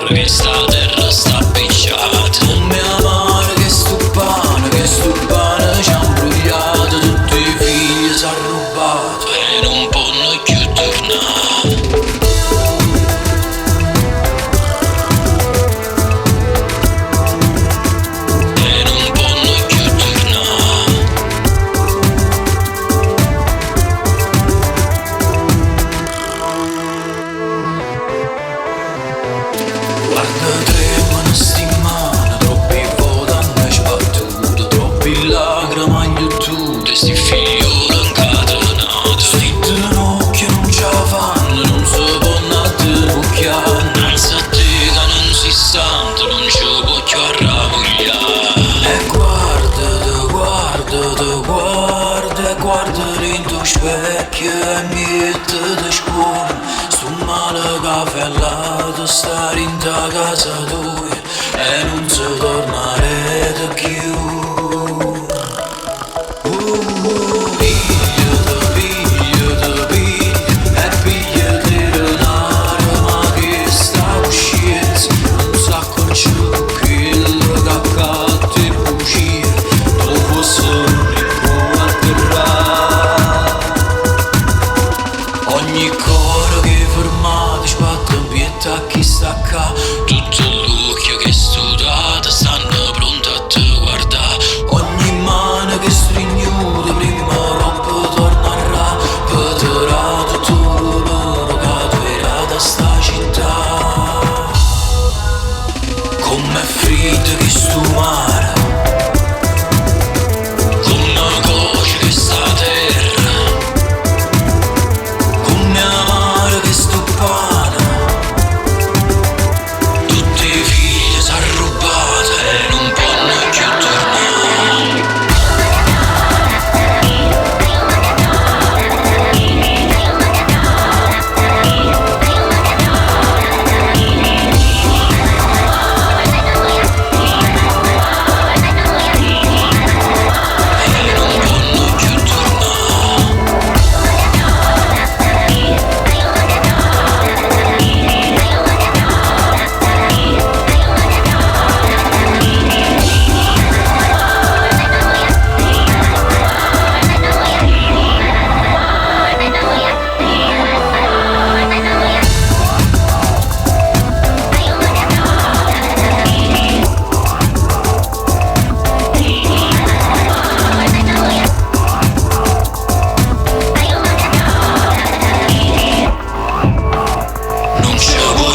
amaro che sta terra sta appicciata. Come amaro che stu pane ci han mbrugliato, tutti i figli s'ha arrubbato e non ponno chiù tornare. Specchio e mette da scuola, sto male cafellato, stare in ta casa tua e non si torna areto chiù. Tutto l'occhio che studata stanno pronto a te guardare. Ogni mano che stringuta prima roba tornerà. Potrà tutto l'oro che tu era da sta città. Come friddo che stu mare, come coce che sta terra, come amaro che stu pane. Non ce lo può